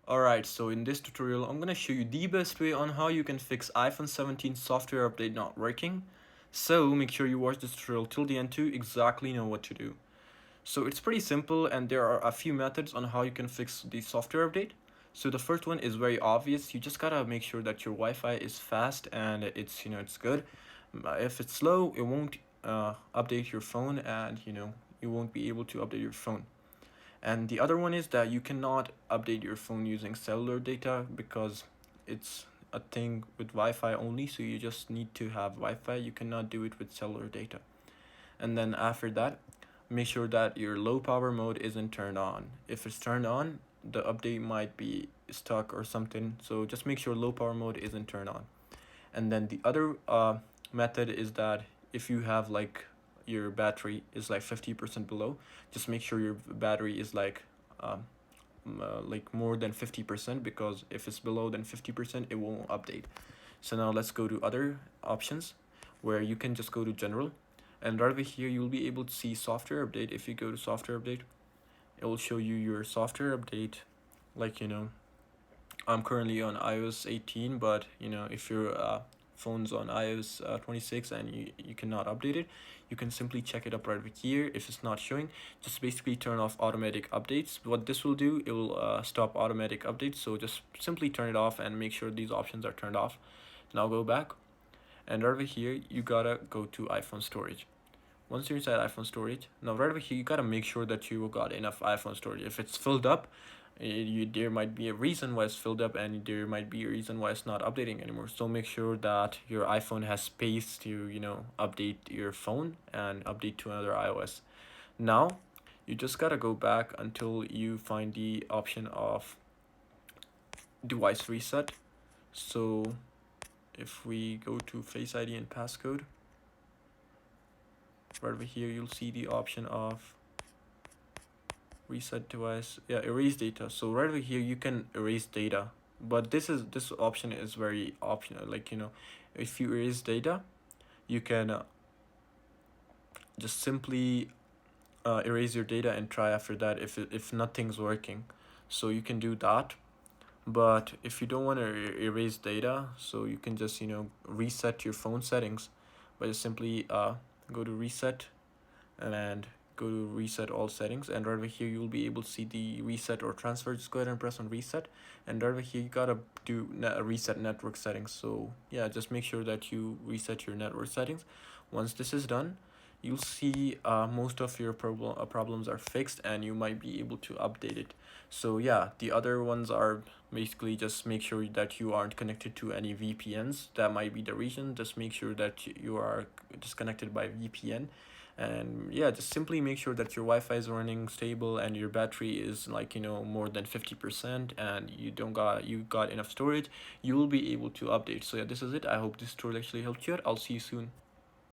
Alright, so in this tutorial, I'm gonna show you the best way on how you can fix iPhone 17 software update not working. So make sure you watch this tutorial till the end to exactly know what to do. So it's pretty simple and there are a few methods on how you can fix the software update. So the first one is very obvious. You just gotta make sure that your Wi-Fi is fast and it's good. If it's slow, it won't update your phone and you won't be able to update your phone. And the other one is that you cannot update your phone using cellular data because it's a thing with Wi-Fi only, so you just need to have Wi-Fi. You cannot do it with cellular data. And then after that, make sure that your low power mode isn't turned on. If it's turned on, the update might be stuck or something. So just make sure low power mode isn't turned on. And then the other method is that if you have like your battery is like 50% below, just make sure your battery is like more than 50%, because if it's below than 50% it won't update. So now let's go to other options, where you can just go to general, and right over here you'll be able to see software update. If you go to software update, it will show you your software update. Like I'm currently on iOS 18, but if your phone's on iOS 26 and you cannot update it, you can simply check it up right over here. If it's not showing, just basically turn off automatic updates. What this will do, it will stop automatic updates. So just simply turn it off and make sure these options are turned off. Now go back, and right over here you gotta go to iPhone storage. Once you're inside iPhone storage, now right over here you gotta make sure that you got enough iPhone storage. If it's filled up, there might be a reason why it's filled up, and there might be a reason why it's not updating anymore. So make sure that your iPhone has space to update your phone and update to another iOS. Now you just gotta go back until you find the option of device reset. So if we go to Face ID and passcode, right over here you'll see the option of reset device, yeah, erase data. So right over here you can erase data, but this option is very optional. Like if you erase data, you can just simply erase your data and try after that if nothing's working. So you can do that. But if you don't want to erase data, so you can just reset your phone settings by just simply go to reset and go to reset all settings, and right over here you'll be able to see the reset or transfer. Just go ahead and press on reset, and right over here you gotta do reset network settings. So yeah, just make sure that you reset your network settings. Once this is done, you'll see most of your problems are fixed, and you might be able to update it. So yeah, the other ones are basically just make sure that you aren't connected to any VPNs. That might be the reason. Just make sure that you are disconnected by VPN, and yeah, just simply make sure that your Wi-Fi is running stable and your battery is like more than 50%, and you got enough storage. You will be able to update. So yeah, this is it. I hope this tutorial actually helped you out. I'll see you soon.